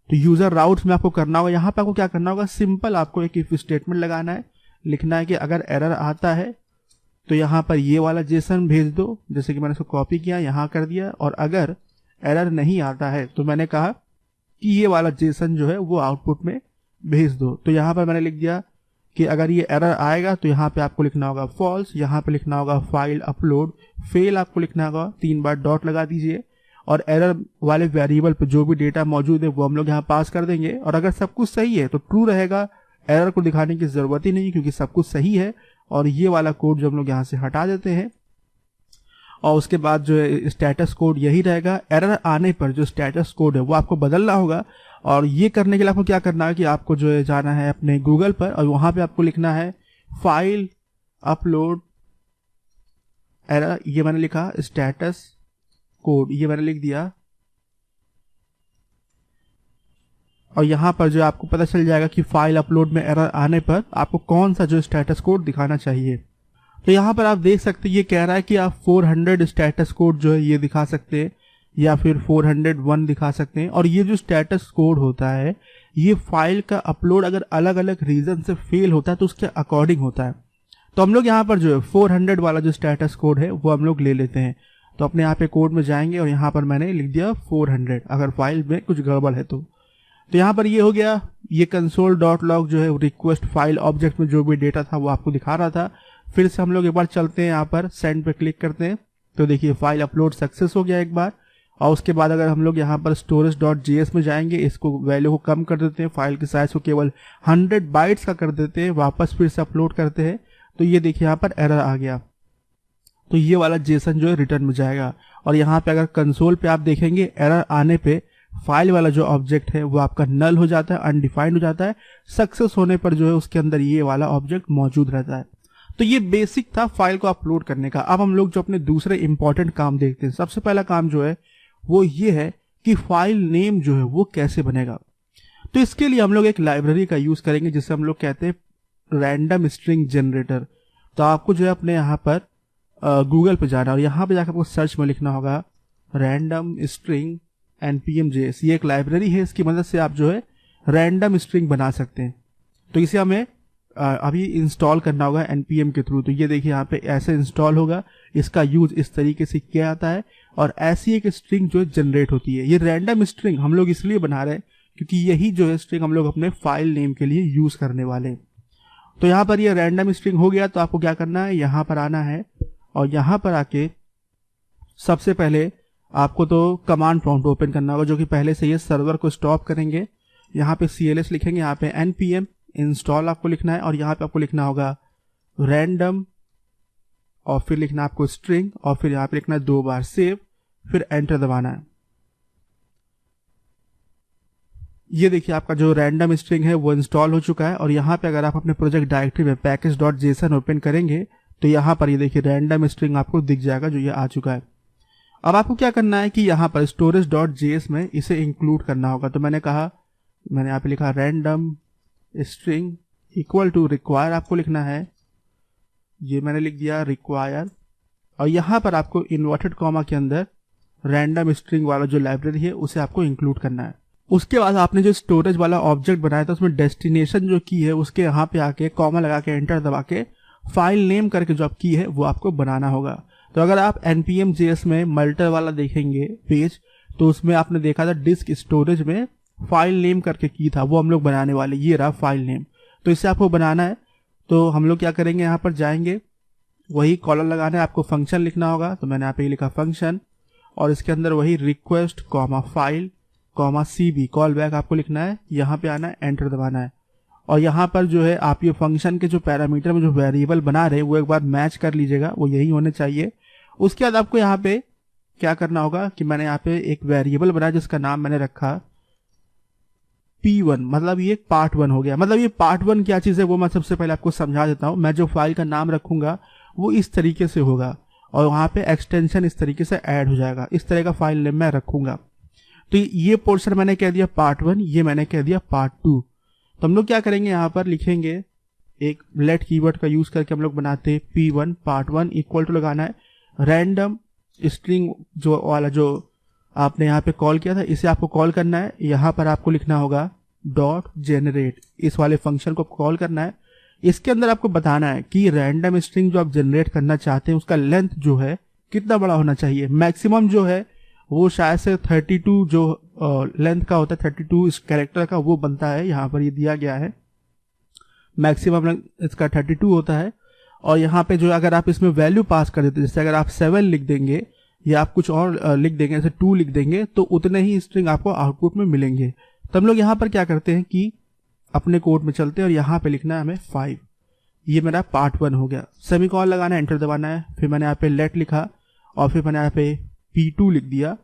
Speaker 1: तो यूजर राउट्स में आपको करना होगा। यहाँ पे आपको क्या करना होगा, सिंपल आपको एक इफ स्टेटमेंट लगाना है, लिखना है कि अगर एरर आता है तो यहाँ पर ये वाला जेसन भेज दो, जैसे कि मैंने इसको कॉपी किया यहाँ कर दिया। और अगर एरर नहीं आता है तो मैंने कहा कि ये वाला जेसन जो है वो आउटपुट में भेज दो। तो यहाँ पर मैंने लिख दिया कि अगर ये एरर आएगा तो यहाँ पे आपको लिखना होगा फॉल्स, यहाँ पे लिखना होगा फाइल अपलोड फेल, आपको लिखना होगा 3 बार डॉट लगा दीजिए। और एरर वाले वेरिएबल पे जो भी डेटा मौजूद है वो हम लोग यहाँ पास कर देंगे, और अगर सब कुछ सही है तो ट्रू रहेगा, एरर को दिखाने की जरूरत ही नहीं क्योंकि सब कुछ सही है। और ये वाला कोड जो हम लोग यहाँ से हटा देते हैं, और उसके बाद जो है स्टेटस कोड यही रहेगा। एरर आने पर जो स्टेटस कोड है वो आपको बदलना होगा, और ये करने के लिए आपको क्या करना है कि आपको जो है जाना है अपने गूगल पर, और वहां पे आपको लिखना है फाइल अपलोड एरर, ये मैंने लिखा, स्टेटस कोड ये मैंने लिख दिया, और यहां पर जो आपको पता चल जाएगा कि फाइल अपलोड में एरर आने पर आपको कौन सा जो स्टेटस कोड दिखाना चाहिए। तो यहाँ पर आप देख सकते हैं ये कह रहा है कि आप 400 स्टेटस कोड जो है ये दिखा सकते हैं, या फिर 401 दिखा सकते हैं। और ये जो स्टेटस कोड होता है ये फाइल का अपलोड अगर अलग अलग रीजन से फेल होता है तो उसके अकॉर्डिंग होता है। तो हम लोग यहाँ पर जो है 400 वाला जो स्टेटस कोड है वो हम लोग ले लेते हैं। तो अपने यहाँ पे कोड में जाएंगे और यहाँ पर मैंने लिख दिया 400, अगर फाइल में कुछ गड़बड़ है तो यहाँ पर ये हो गया। ये console.log जो है रिक्वेस्ट फाइल ऑब्जेक्ट में जो भी डेटा था वो आपको दिखा रहा था। फिर से हम लोग एक बार चलते हैं, यहाँ पर सेंड पे क्लिक करते हैं तो देखिए फाइल अपलोड सक्सेस हो गया एक बार। और उसके बाद अगर हम लोग यहाँ पर storage.js में जाएंगे, इसको वैल्यू को कम कर देते हैं, फाइल की साइज को केवल 100 बाइट्स का कर देते हैं, वापस फिर से अपलोड करते हैं, तो ये देखिए यहाँ पर एरर आ गया। तो ये वाला जेसन जो है रिटर्न में जाएगा। और यहाँ पे अगर कंसोल पे आप देखेंगे एरर आने पे फाइल वाला जो ऑब्जेक्ट है वो आपका नल हो जाता है, अनडिफाइंड हो जाता है। सक्सेस होने पर जो है उसके अंदर ये वाला ऑब्जेक्ट मौजूद रहता है। तो ये बेसिक था फाइल को अपलोड करने का। अब हम लोग जो अपने दूसरे इंपॉर्टेंट काम देखते हैं। सबसे पहला काम जो है वो ये है कि फाइल नेम जो है वो कैसे बनेगा। तो इसके लिए हम लोग एक लाइब्रेरी का यूज करेंगे जिसे हम लोग कहते हैं रैंडम स्ट्रिंग जनरेटर। तो आपको जो है अपने यहाँ पर गूगल पे जाना और यहाँ पे जाकर आपको सर्च में लिखना होगा रैंडम स्ट्रिंग npm.js। ये एक लाइब्रेरी है, इसकी मदद से आप जो है रैंडम स्ट्रिंग बना सकते हैं। तो इसे हमें अभी इंस्टॉल करना होगा npm के थ्रू। तो ये देखिए यहाँ पे ऐसे इंस्टॉल होगा, इसका यूज इस तरीके से किया जाता है और ऐसी एक स्ट्रिंग जो है जनरेट होती है। ये रैंडम स्ट्रिंग हम लोग इसलिए बना रहे हैं क्योंकि यही जो है स्ट्रिंग हम लोग अपने फाइल नेम के लिए यूज करने वाले हैं। तो यहाँ पर ये रैंडम स्ट्रिंग हो गया। तो आपको क्या करना है, यहाँ पर आना है और यहाँ पर आके सबसे पहले आपको तो कमांड प्रॉम्प्ट ओपन करना होगा, जो कि पहले से ये सर्वर को स्टॉप करेंगे। यहाँ पे cls लिखेंगे, यहाँ पे npm इंस्टॉल आपको लिखना है और यहाँ पे आपको लिखना होगा रैंडम और फिर लिखना आपको स्ट्रिंग और फिर यहाँ पे लिखना है 2 बार सेव, फिर एंटर दबाना है। ये देखिए आपका जो रैंडम स्ट्रिंग है वो इंस्टॉल हो चुका है। और यहाँ पे अगर आप अपने प्रोजेक्ट डायरेक्टरी में package.json ओपन करेंगे तो यहाँ पर ये देखिए रैंडम स्ट्रिंग आपको दिख जाएगा जो ये आ चुका है। अब आपको क्या करना है कि यहाँ पर storage.js में इसे इंक्लूड करना होगा। तो मैंने यहाँ पे लिखा random string equal to require, आपको लिखना है, ये मैंने लिख दिया रिक्वायर। और यहाँ पर आपको इन्वर्टेड कॉमा के अंदर रैंडम स्ट्रिंग वाला जो लाइब्रेरी है उसे आपको इंक्लूड करना है। उसके बाद आपने जो स्टोरेज वाला ऑब्जेक्ट बनाया था उसमें डेस्टिनेशन जो की है उसके यहाँ पे आके कॉमा लगा के एंटर दबा के फाइल नेम करके जो आप की है वो आपको बनाना होगा। तो अगर आप npm.js में मल्टर वाला देखेंगे पेज तो उसमें आपने देखा था डिस्क स्टोरेज में फाइल नेम करके की था, वो हम लोग बनाने वाले। ये रहा फाइल नेम। तो इसे आपको बनाना है। तो हम लोग क्या करेंगे, यहाँ पर जाएंगे, वही कॉलर लगाना है, आपको फंक्शन लिखना होगा। तो मैंने यहाँ पे लिखा फंक्शन और इसके अंदर वही request comma file comma cb call back आपको लिखना है। यहाँ पे आना है, एंटर दबाना है। और यहाँ पर जो है आप ये फंक्शन के जो पैरामीटर में जो वेरिएबल बना रहे हैं वो एक बार मैच कर लीजिएगा, वो यही होने चाहिए। उसके बाद आपको यहाँ पे क्या करना होगा कि मैंने यहाँ पे एक वेरिएबल बनाया जिसका नाम मैंने रखा P1, मतलब ये पार्ट 1 हो गया। मतलब ये पार्ट 1 क्या चीज है वो मैं सबसे पहले आपको समझा देता हूँ। मैं जो फाइल का नाम रखूंगा वो इस तरीके से होगा और वहां पे एक्सटेंशन इस तरीके से ऐड हो जाएगा। इस तरह का फाइल नेम मैं रखूंगा। तो ये पोर्शन मैंने कह दिया पार्ट 1, ये मैंने कह दिया पार्ट 2। तो हम लोग क्या करेंगे, यहाँ पर लिखेंगे एक लेट कीवर्ड का यूज करके हम लोग बनाते हैं P1 पार्ट 1 इक्वल टू लगाना है रैंडम स्ट्रिंग जो वाला जो आपने यहाँ पे कॉल किया था इसे आपको कॉल करना है। यहाँ पर आपको लिखना होगा डॉट जेनरेट, इस वाले फंक्शन को कॉल करना है। इसके अंदर आपको बताना है कि रैंडम स्ट्रिंग जो आप जनरेट करना चाहते हैं उसका लेंथ जो है कितना बड़ा होना चाहिए। मैक्सिमम जो है वो शायद से 32 जो लेंथ का होता है 32 इस कैरेक्टर का वो बनता है। यहाँ पर ये दिया गया है मैक्सिमम इसका 32 होता है। और यहाँ पे जो अगर आप इसमें वैल्यू पास कर देते, जैसे अगर आप 7 लिख देंगे या आप कुछ और लिख देंगे, जैसे 2 लिख देंगे, तो उतने ही स्ट्रिंग आपको आउटपुट में मिलेंगे। तो हम लोग यहाँ पर क्या करते हैं कि अपने कोड में चलते हैं और यहाँ पे लिखना है हमें 5। ये मेरा पार्ट 1 हो गया। सेमीकोलन लगाना है, एंटर दबाना है, फिर मैंने यहाँ पे लेट लिखा और फिर मैंने यहाँ पे P2 लिख दिया,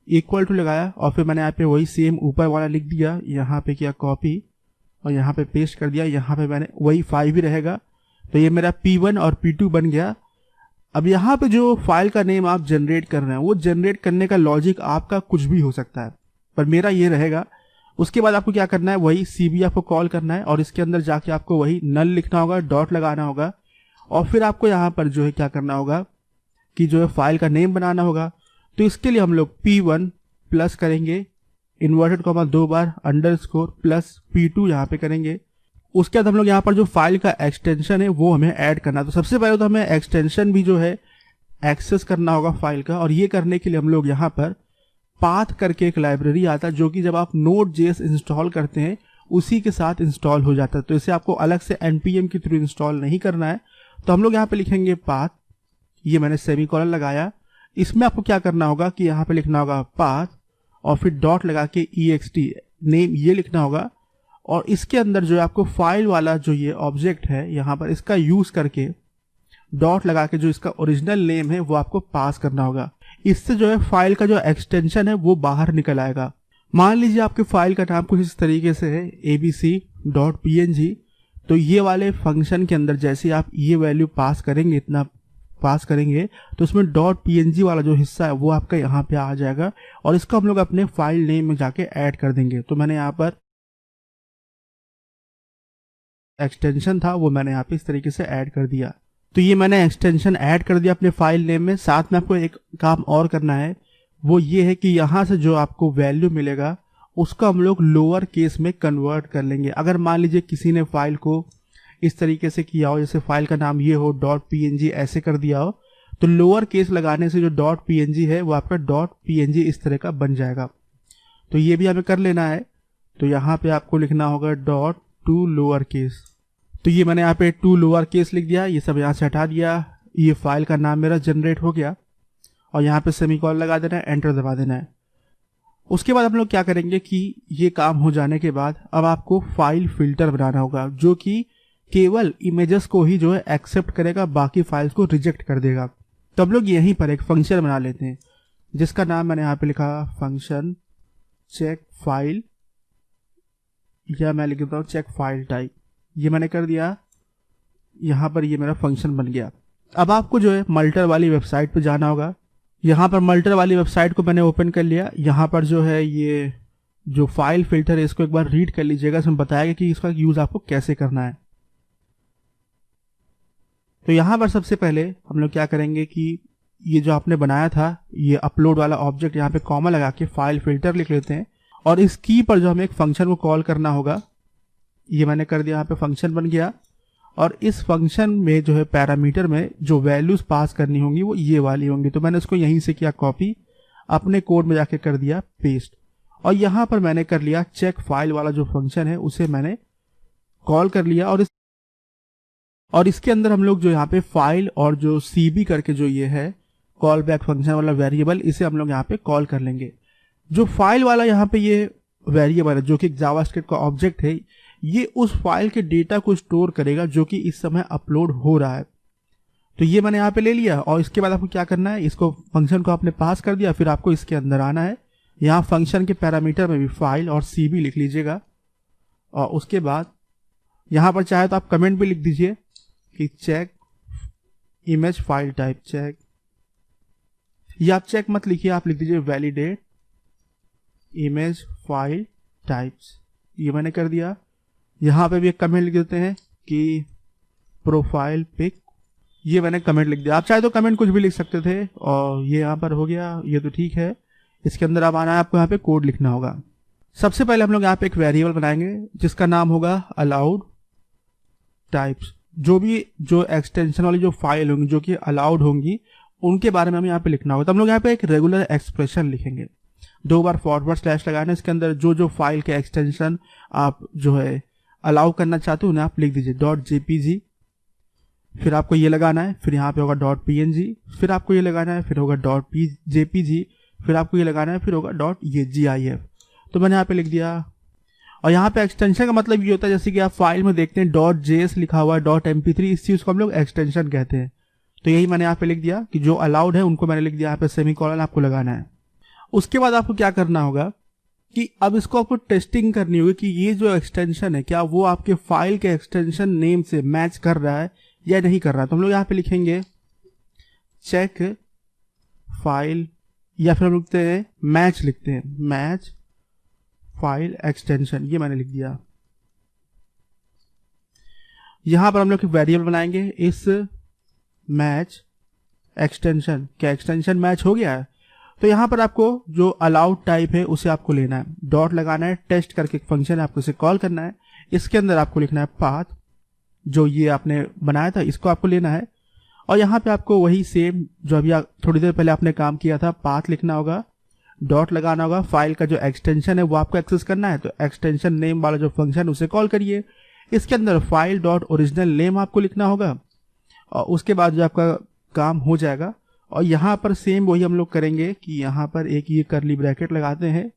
Speaker 1: इक्वल टू लगाया और फिर मैंने यहाँ पे वही सेम ऊपर वाला लिख दिया, यहाँ पे किया कॉपी और यहाँ पे पेस्ट कर दिया, यहाँ पे मैंने वही 5 ही रहेगा। तो ये मेरा P1 और P2 बन गया। अब यहाँ पे जो फाइल का नेम आप जनरेट कर रहे हैं वो जनरेट करने का लॉजिक आपका कुछ भी हो सकता है, पर मेरा ये रहेगा। उसके बाद आपको क्या करना है, वही CBF को कॉल करना है और इसके अंदर जाके आपको वही नल लिखना होगा, डॉट लगाना होगा और फिर आपको यहाँ पर जो है क्या करना होगा कि जो है फाइल का नेम बनाना होगा। तो इसके लिए हम लोग P1 प्लस करेंगे, इन्वर्टेड कॉमा 2 बार, अंडरस्कोर प्लस P2 यहाँ पे करेंगे। उसके बाद हम लोग यहाँ पर जो फाइल का एक्सटेंशन है वो हमें ऐड करना है। तो सबसे पहले तो हमें एक्सटेंशन भी जो है एक्सेस करना होगा फाइल का, और ये करने के लिए हम लोग यहाँ पर पाथ करके एक लाइब्रेरी आता है जो कि जब आप Node.js इंस्टॉल करते हैं उसी के साथ इंस्टॉल हो जाता है। तो इसे आपको अलग से npm के थ्रू इंस्टॉल नहीं करना है। तो हम लोग यहाँ पे लिखेंगे पाथ, ये मैंने सेमीकोलन लगाया। इसमें आपको क्या करना होगा कि यहाँ पे लिखना होगा पाथ और फिर डॉट लगा के ext नेम ये लिखना होगा, और इसके अंदर जो है आपको फाइल वाला जो ये ऑब्जेक्ट है यहाँ पर इसका यूज करके डॉट लगा के जो इसका ओरिजिनल नेम है वो आपको पास करना होगा। इससे जो है फाइल का जो एक्सटेंशन है वो बाहर निकल आएगा। मान लीजिए आपके फाइल का नाम कुछ इस तरीके से है abc.png, तो ये वाले फंक्शन के अंदर जैसे आप ये वैल्यू पास करेंगे, इतना पास करेंगे, तो उसमें .png वाला जो हिस्सा है वो आपका यहाँ पे आ जाएगा और इसको हम लोग अपने फाइल नेम में जाके ऐड कर देंगे। तो मैंने यहाँ पर एक्सटेंशन था वो मैंने यहाँ पे इस तरीके से ऐड कर दिया। तो ये मैंने एक्सटेंशन ऐड कर दिया अपने फाइल नेम में। साथ में आपको एक काम और करना है, वो ये है कि यहाँ से जो आपको वैल्यू मिलेगा उसको हम लोग लोअर केस में कन्वर्ट कर लेंगे। अगर मान लीजिए किसी ने फाइल को इस तरीके से किया हो, जैसे फाइल का नाम ये हो .png ऐसे कर दिया हो, तो लोअर केस लगाने से जो .png है वो आपका .png इस तरह का बन जाएगा। तो ये भी हमें कर लेना है। तो यहाँ पे आपको लिखना होगा .to लोअर केस। तो ये मैंने यहाँ पे टू लोअर केस लिख दिया, ये सब यहाँ से हटा दिया। ये फाइल का नाम मेरा जनरेट हो गया और यहाँ पे सेमीकोलन लगा देना है, एंटर दबा देना है। उसके बाद हम लोग क्या करेंगे कि ये काम हो जाने के बाद अब आपको फाइल फिल्टर बनाना होगा जो कि केवल इमेजेस को ही जो है एक्सेप्ट करेगा, बाकी फाइल्स को रिजेक्ट कर देगा। तो हम लोग यहीं पर एक फंक्शन बना लेते हैं जिसका नाम मैंने यहाँ पे लिखा फंक्शन चेक फाइल, या मैं लिख देता हूँ चेक फाइल टाइप। ये मैंने कर दिया, यहाँ पर ये मेरा फंक्शन बन गया। अब आपको जो है मल्टर वाली वेबसाइट पे जाना होगा। यहाँ पर मल्टर वाली वेबसाइट को मैंने ओपन कर लिया। यहाँ पर जो है ये जो फाइल फिल्टर है इसको एक बार रीड कर लीजिएगा, इसमें बताएगा कि इसका यूज आपको कैसे करना है। तो यहाँ पर सबसे पहले हम लोग क्या करेंगे कि ये जो आपने बनाया था ये अपलोड वाला ऑब्जेक्ट, यहाँ पे कॉमा लगा के फाइल फिल्टर लिख लेते हैं और इस की पर जो हमें एक फंक्शन को कॉल करना होगा, ये मैंने कर दिया। यहाँ पे फंक्शन बन गया और इस फंक्शन में जो है पैरामीटर में जो वैल्यूज पास करनी होंगी वो ये वाली होंगी। तो मैंने उसको यहीं से किया कॉपी, अपने कोड में जाके कर दिया पेस्ट, और यहाँ पर मैंने कर लिया चेक फाइल वाला जो फंक्शन है उसे मैंने कॉल कर लिया। और इसके अंदर हम लोग जो यहाँ पे फाइल और जो cb करके जो ये है कॉल बैक फंक्शन वाला वेरिएबल, इसे हम लोग यहाँ पे कॉल कर लेंगे। जो फाइल वाला यहाँ पे ये वेरिएबल है जो कि जावास्क्रिप्ट का ऑब्जेक्ट है, ये उस फाइल के डेटा को स्टोर करेगा जो कि इस समय अपलोड हो रहा है। तो ये मैंने यहाँ पे ले लिया और इसके बाद आपको क्या करना है, इसको फंक्शन को आपने पास कर दिया, फिर आपको इसके अंदर आना है। यहाँ फंक्शन के पैरामीटर में भी फाइल और cb लिख लीजिएगा और उसके बाद यहाँ पर चाहे तो आप कमेंट भी लिख दीजिए कि check image file type check, या आप चेक मत लिखिए, आप लिख दीजिए वैलिडेट इमेज फाइल टाइप्स। ये मैंने कर दिया। यहाँ पे भी एक कमेंट लिख देते हैं कि प्रोफाइल पिक, ये मैंने कमेंट लिख दिया। आप चाहे तो कमेंट कुछ भी लिख सकते थे और ये यहाँ पर हो गया, ये तो ठीक है। इसके अंदर आप आना है, आपको यहाँ पे कोड लिखना होगा। सबसे पहले हम लोग यहाँ पे एक वेरिएबल बनाएंगे जिसका नाम होगा अलाउड टाइप्स। जो एक्सटेंशन वाली जो फाइल होंगी जो कि अलाउड होंगी उनके बारे में हमें यहाँ पे लिखना होगा। तो हम लोग यहाँ पे एक रेगुलर एक्सप्रेशन लिखेंगे, 2 बार फॉरवर्ड स्लैश लगाना। इसके अंदर जो फाइल के एक्सटेंशन आप जो है अलाउ करना चाहते हो उन्हें आप लिख दीजिए .jpg। फिर आपको ये लगाना है, फिर यहाँ पे होगा डॉट png, फिर आपको ये लगाना है, फिर होगा डॉट jpg, फिर आपको ये लगाना है, फिर होगा डॉट gif। तो मैंने यहाँ पे लिख दिया। और यहाँ पे एक्सटेंशन का मतलब ये होता है, जैसे कि आप फाइल में देखते हैं डॉट जेएस लिखा हुआ है, डॉट mp3, इस चीज को हम लोग एक्सटेंशन कहते हैं। तो यही मैंने यहाँ पे लिख दिया कि जो अलाउड है उनको मैंने लिख दिया, यहाँ पे सेमीकोलन आपको लगाना है। उसके बाद आपको क्या करना होगा कि अब इसको आपको टेस्टिंग करनी होगी कि ये जो एक्सटेंशन है क्या वो आपके फाइल के एक्सटेंशन नेम से मैच कर रहा है या नहीं कर रहा है। तो हम लोग यहाँ पे लिखेंगे चेक फाइल, या फिर हम लिखते हैं मैच, लिखते हैं मैच फाइल एक्सटेंशन, ये मैंने लिख दिया। यहां पर हम लोग वेरिएबल बनाएंगे इस मैच एक्सटेंशन, क्या एक्सटेंशन मैच हो गया है। तो यहां पर आपको जो अलाउड टाइप है उसे आपको लेना है, डॉट लगाना है, टेस्ट करके एक फंक्शन है आपको इसे कॉल करना है। इसके अंदर आपको लिखना है पाथ, जो ये आपने बनाया था इसको आपको लेना है। और यहाँ पे आपको वही सेम जो अभी थोड़ी देर पहले आपने काम किया था, पाथ लिखना होगा, डॉट लगाना होगा, फाइल का जो एक्सटेंशन है वो आपको एक्सेस करना है, तो एक्सटेंशन नेम वाला जो फंक्शन उसे कॉल करिए। इसके अंदर फाइल डॉट ओरिजिनल नेम आपको लिखना होगा और उसके बाद जो आपका काम हो जाएगा। और यहाँ पर सेम वही हम लोग करेंगे कि यहाँ पर एक ये करली ब्रैकेट लगाते हैं,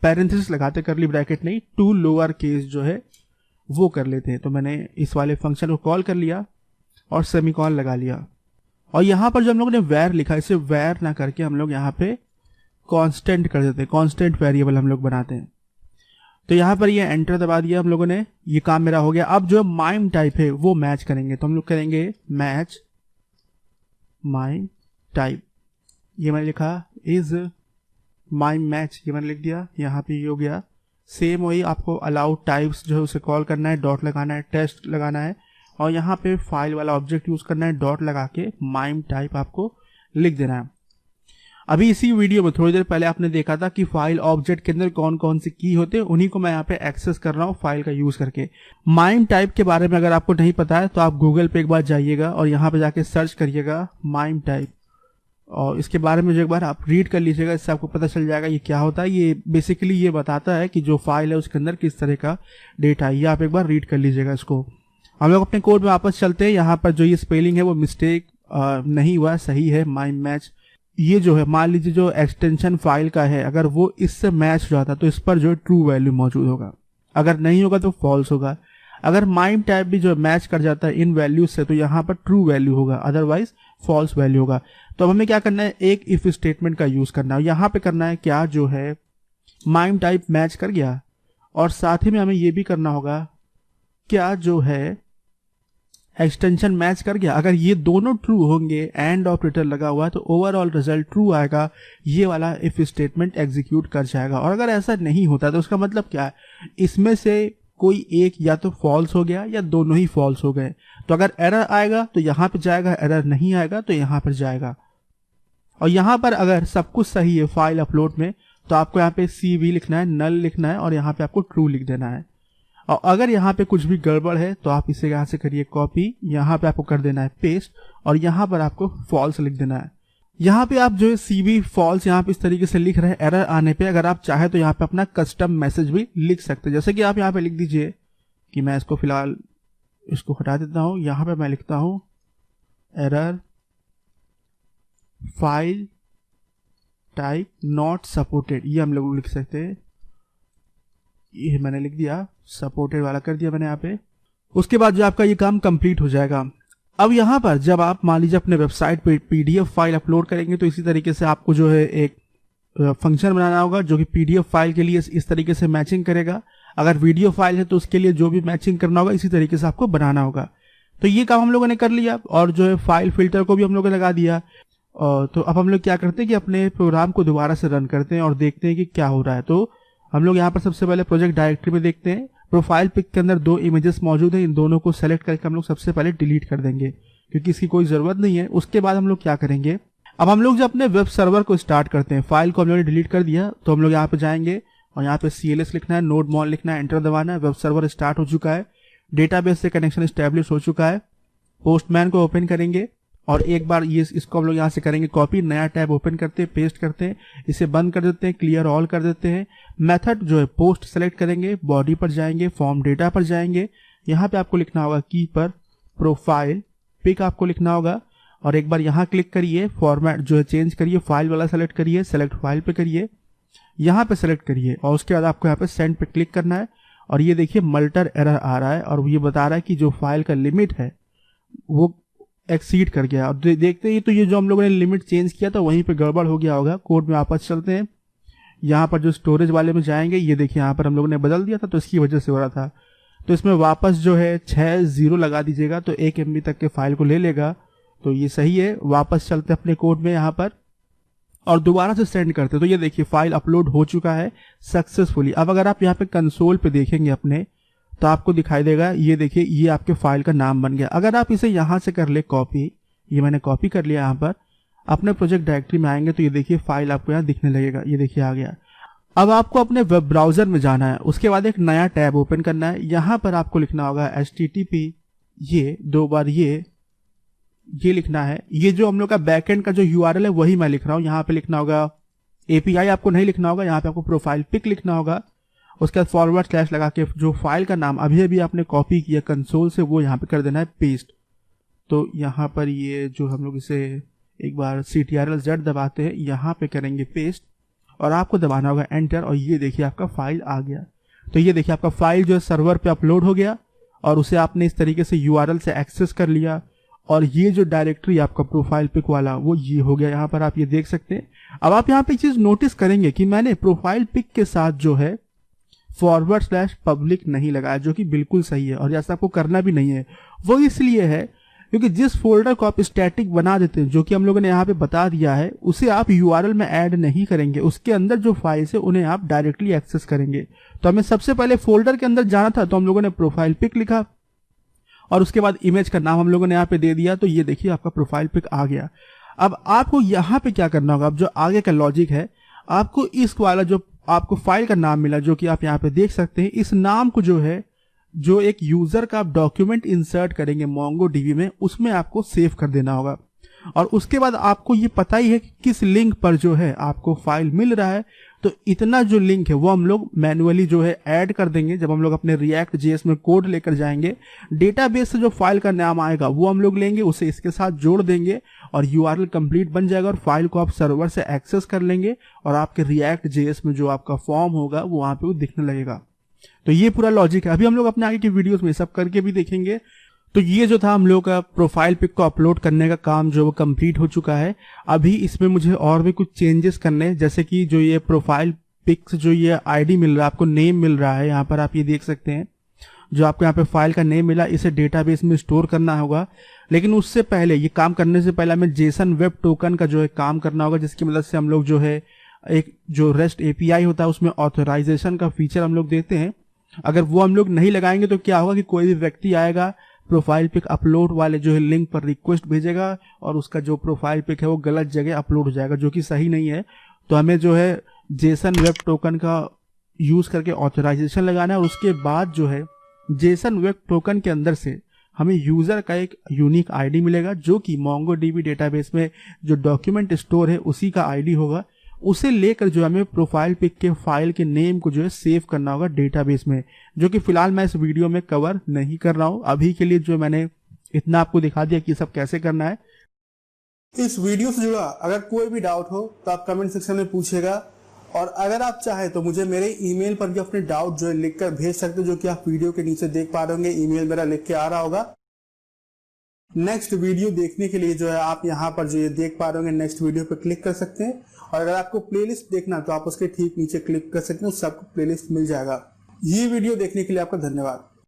Speaker 1: पैरेंथेसिस लगाते, करली ब्रैकेट नहीं, टू लोअर केस जो है वो कर लेते हैं। तो मैंने इस वाले फंक्शन को कॉल कर लिया और सेमीकॉलन लगा लिया। और यहाँ पर जो हम लोगों ने वैर लिखा, इसे वैर ना करके हम लोग यहाँ पे कांस्टेंट कर देते हैं, कांस्टेंट वेरिएबल हम लोग बनाते हैं। तो यहाँ पर ये एंटर दबा दिया हम लोगों ने, ये काम मेरा हो गया। अब जो माइम टाइप है वो मैच करेंगे, तो हम लोग करेंगे मैच माइम टाइप, ये मैंने लिखा इज माइम मैच, ये मैंने लिख दिया। यहाँ पे ये हो गया। सेम वही आपको अलाउड टाइप्स जो है उसे कॉल करना है, डॉट लगाना है, टेस्ट लगाना है और यहाँ पे फाइल वाला ऑब्जेक्ट यूज करना है, डॉट लगा के माइम टाइप आपको लिख देना है। अभी इसी वीडियो में थोड़ी देर पहले आपने देखा था कि फाइल ऑब्जेक्ट के अंदर कौन कौन से की होते हैं, उन्हीं को मैं यहाँ पे एक्सेस कर रहा हूँ फाइल का यूज करके। माइम टाइप के बारे में अगर आपको नहीं पता है तो आप गूगल पे एक बार जाइएगा और यहाँ पे जाके सर्च करिएगा माइम टाइप, और इसके बारे में जो एक बार आप रीड कर लीजिएगा, इससे आपको पता चल जाएगा ये क्या होता है। ये बेसिकली ये बताता है कि जो फाइल है उसके अंदर किस तरह का डेटा है। ये आप एक बार रीड कर लीजिएगा इसको। हम लोग अपने कोड में वापस चलते हैं। यहाँ पर जो ये स्पेलिंग है वो मिस्टेक नहीं हुआ, सही है माइम मैच। ये जो है मान लीजिए जो एक्सटेंशन फाइल का है, अगर वो इससे मैच हो जाता तो इस पर जो ट्रू वैल्यू मौजूद होगा, अगर नहीं होगा तो फॉल्स होगा। अगर माइम टाइप भी जो मैच कर जाता है इन वैल्यूज से तो यहाँ पर ट्रू वैल्यू होगा, अदरवाइज फॉल्स वैल्यू होगा। तो हमें क्या करना है, एक इफ स्टेटमेंट का यूज करना है। यहाँ पे करना है क्या, जो है माइम टाइप मैच कर गया, और साथ ही में हमें ये भी करना होगा क्या जो है एक्सटेंशन मैच कर गया। अगर ये दोनों ट्रू होंगे, एंड ऑपरेटर लगा हुआ है, तो ओवरऑल रिजल्ट ट्रू आएगा, ये वाला इफ स्टेटमेंट एग्जीक्यूट कर जाएगा। और अगर ऐसा नहीं होता तो उसका मतलब क्या है, इसमें से कोई एक या तो फॉल्स हो गया या दोनों ही फॉल्स हो गए। तो अगर एरर आएगा तो यहाँ पे जाएगा, एरर नहीं आएगा तो यहाँ पर जाएगा। और यहाँ पर अगर सब कुछ सही है फाइल अपलोड में तो आपको यहाँ पे CV लिखना है, नल लिखना है और यहाँ पे आपको ट्रू लिख देना है। और अगर यहाँ पे कुछ भी गड़बड़ है तो आप इसे यहाँ से करिए कॉपी, यहाँ पे आपको कर देना है पेस्ट और यहाँ पर आपको फॉल्स लिख देना है। यहाँ पे आप जो है CV फॉल्स यहाँ पे इस तरीके से लिख रहे हैं। एरर आने पे अगर आप चाहे तो यहाँ पे अपना कस्टम मैसेज भी लिख सकते हैं, जैसे कि आप यहाँ पे लिख दीजिए कि मैं इसको फिलहाल इसको हटा देता हूँ। यहाँ पे मैं लिखता हूँ error file type not supported, ये हम लोग लिख सकते हैं। ये मैंने लिख दिया, सपोर्टेड वाला कर दिया मैंने यहाँ पे। उसके बाद जो आपका ये काम कंप्लीट हो जाएगा। अब यहाँ पर जब आप मान लीजिए अपने वेबसाइट पे PDF फाइल अपलोड करेंगे तो इसी तरीके से आपको जो है एक फंक्शन बनाना होगा जो कि PDF फाइल के लिए इस तरीके से मैचिंग करेगा। अगर वीडियो फाइल है तो उसके लिए जो भी मैचिंग करना होगा इसी तरीके से आपको बनाना होगा। तो ये काम हम लोगों ने कर लिया और जो है फाइल फिल्टर को भी हम लोगों ने लगा दिया। तो अब हम लोग क्या करते हैं कि अपने प्रोग्राम को दोबारा से रन करते हैं और देखते हैं कि क्या हो रहा है। तो हम लोग यहाँ पर सबसे पहले प्रोजेक्ट डायरेक्टरी में देखते हैं। प्रोफाइल पिक के अंदर 2 इमेजेस मौजूद हैं, इन दोनों को सेलेक्ट करके हम लोग सबसे पहले डिलीट कर देंगे क्योंकि इसकी कोई जरूरत नहीं है। उसके बाद हम लोग क्या करेंगे, अब हम लोग जो अपने वेब सर्वर को स्टार्ट करते हैं, फाइल को हम लोग ने डिलीट कर दिया तो हम लोग यहाँ पे जाएंगे और यहाँ पे CLS लिखना है, नोड मॉन लिखना है, एंटर दबाना है। वेब सर्वर स्टार्ट हो चुका है, डेटाबेस से कनेक्शन एस्टेब्लिश हो चुका है। पोस्टमैन को ओपन करेंगे और एक बार ये इसको हम लोग यहाँ से करेंगे कॉपी, नया टैब ओपन करते हैं, पेस्ट करते हैं, इसे बंद कर देते हैं, क्लियर ऑल कर देते हैं। मेथड जो है पोस्ट सेलेक्ट करेंगे, बॉडी पर जाएंगे, फॉर्म डेटा पर जाएंगे, यहाँ पे आपको लिखना होगा की पर प्रोफाइल पिक आपको लिखना होगा और एक बार यहाँ क्लिक करिए, फॉर्मेट जो है चेंज करिए, फाइल वाला सेलेक्ट करिए, सेलेक्ट फाइल पे करिए, यहाँ पे सेलेक्ट करिए और उसके बाद आपको यहाँ पे सेंड पे क्लिक करना है। और ये देखिए मल्टर एरर आ रहा है और ये बता रहा है कि जो फाइल का लिमिट है वो एक्सीड कर गया। और देखते ही तो ये जो हम लोगों ने लिमिट चेंज किया था वहीं पे गड़बड़ हो गया होगा। कोड में वापस चलते हैं, यहाँ पर जो स्टोरेज वाले में जाएंगे, ये देखिए यहाँ पर हम लोगों ने बदल दिया था तो इसकी वजह से हो रहा था। तो इसमें वापस जो है 6 0 लगा दीजिएगा तो 1 MB तक के फाइल को ले लेगा। तो ये सही है। वापस चलते अपने कोड में यहाँ पर और दोबारा से सेंड करते। तो ये देखिए फाइल अपलोड हो चुका है सक्सेसफुली। अब अगर आप यहाँ पे कंसोल पे देखेंगे अपने तो आपको दिखाई देगा, ये देखिए ये आपके फाइल का नाम बन गया। अगर आप इसे यहाँ से कर ले कॉपी, ये मैंने कॉपी कर लिया, यहाँ पर अपने प्रोजेक्ट डायरेक्टरी में आएंगे तो ये देखिए फाइल आपको यहाँ दिखने लगेगा, ये देखिए आ गया। अब आपको अपने वेब ब्राउजर में जाना है, उसके बाद एक नया टैब ओपन करना है। यहाँ पर आपको लिखना होगा HTTP, ये 2 बार ये लिखना है। ये जो हम लोग का बैकएंड का जो URL है वही मैं लिख रहा हूँ। यहाँ पे लिखना होगा API, आपको नहीं लिखना होगा, यहाँ पे आपको प्रोफाइल पिक लिखना होगा। उसके बाद फॉरवर्ड स्लैश लगा के जो फाइल का नाम अभी अभी आपने कॉपी किया कंसोल से वो यहाँ पे कर देना है पेस्ट। तो यहाँ पर ये जो हम लोग इसे एक बार CTRL-Z दबाते हैं, यहाँ पे करेंगे पेस्ट और आपको दबाना होगा एंटर और ये देखिए आपका फाइल आ गया। तो ये देखिए आपका फाइल जो है सर्वर पे अपलोड हो गया और उसे आपने इस तरीके से URL से एक्सेस कर लिया और ये जो डायरेक्टरी आपका प्रोफाइल पिक वाला वो ये हो गया। यहाँ पर आप ये देख सकते हैं। अब आप यहाँ पे एक चीज नोटिस करेंगे कि मैंने प्रोफाइल पिक के साथ जो है फॉरवर्ड स्लैश पब्लिक नहीं लगाया, जो कि बिल्कुल सही है और ऐसा आपको करना भी नहीं है। वो इसलिए है क्योंकि जिस फोल्डर को आप स्टैटिक बना देते हैं, जो कि हम लोगों ने यहाँ पे बता दिया है, उसे आप URL में ऐड नहीं करेंगे। उसके अंदर जो फाइल्स है उन्हें आप डायरेक्टली एक्सेस करेंगे। तो हमें सबसे पहले फोल्डर के अंदर जाना था, तो हम लोगों ने प्रोफाइल पिक लिखा और उसके बाद इमेज का नाम हम लोगों ने यहाँ पे दे दिया। तो ये देखिए आपका प्रोफाइल पिक आ गया। अब आपको यहाँ पे क्या करना होगा, अब जो आगे का लॉजिक है, आपको इस वाला जो आपको फाइल का नाम मिला जो कि आप यहाँ पे देख सकते हैं, इस नाम को जो है जो एक यूजर का आप डॉक्यूमेंट इंसर्ट करेंगे MongoDB में, उसमें आपको सेव कर देना होगा। और उसके बाद आपको ये पता ही है कि किस लिंक पर जो है आपको फाइल मिल रहा है। तो इतना जो लिंक है वो हम लोग मैन्युअली जो है ऐड कर देंगे। जब हम लोग अपने React.js में कोड लेकर जाएंगे, डेटाबेस से जो फाइल का नाम आएगा वो हम लोग लेंगे, उसे इसके साथ जोड़ देंगे और URL कंप्लीट बन जाएगा और फाइल को आप सर्वर से एक्सेस कर लेंगे और आपके React.js में जो आपका फॉर्म होगा वो वहां पे वो दिखने लगेगा। तो ये पूरा लॉजिक है। अभी हम लोग अपने आगे की वीडियोस में सब करके भी देखेंगे। तो ये जो था हम लोग का प्रोफाइल पिक को अपलोड करने का काम जो वो कंप्लीट हो चुका है। अभी इसमें मुझे और भी कुछ चेंजेस करने हैं, जैसे कि जो ये प्रोफाइल पिक्स जो ये ID मिल रहा है, आपको नेम मिल रहा है, यहाँ पर आप ये देख सकते हैं जो आपको यहाँ पे फाइल का नेम मिला, इसे डेटाबेस में स्टोर करना होगा। लेकिन उससे पहले, ये काम करने से पहले हमें JSON वेब टोकन का जो है काम करना होगा, जिसकी मदद से हम लोग जो है एक जो REST API होता है उसमें ऑथराइजेशन का फीचर हम लोग देते हैं। अगर वो हम लोग नहीं लगाएंगे तो क्या होगा कि कोई भी व्यक्ति आएगा, प्रोफाइल पिक अपलोड वाले जो है लिंक पर रिक्वेस्ट भेजेगा और उसका जो प्रोफाइल पिक है वो गलत जगह अपलोड हो जाएगा, जो कि सही नहीं है। तो हमें जो है JSON वेब टोकन का यूज करके ऑथराइजेशन लगाना है और उसके बाद जो है JSON वेब टोकन के अंदर से हमें यूजर का एक यूनिक ID मिलेगा, जो कि MongoDB डेटाबेस में जो डॉक्यूमेंट स्टोर है उसी का ID होगा। उसे लेकर जो हमें प्रोफाइल पिक के फाइल के नेम को जो है सेव करना होगा डेटाबेस में, जो कि फिलहाल मैं इस वीडियो में कवर नहीं कर रहा हूं। अभी के लिए जो मैंने इतना आपको दिखा दिया कि सब कैसे करना है। इस वीडियो से जुड़ा अगर कोई भी डाउट हो तो आप कमेंट सेक्शन में पूछेगा और अगर आप चाहे तो मुझे मेरे ईमेल पर भी अपने डाउट जो है लिखकर भेज सकते हो, जो कि आप वीडियो के नीचे देख पा रहे होंगे। ईमेल मेरा लिख के आ रहा होगा। नेक्स्ट वीडियो देखने के लिए जो है आप यहाँ पर जो ये देख पा रहे होंगे नेक्स्ट वीडियो पे क्लिक कर सकते हैं और अगर आपको प्लेलिस्ट देखना तो आप उसके ठीक नीचे क्लिक कर सकते हैं, सबको प्लेलिस्ट मिल जाएगा। ये वीडियो देखने के लिए आपका धन्यवाद।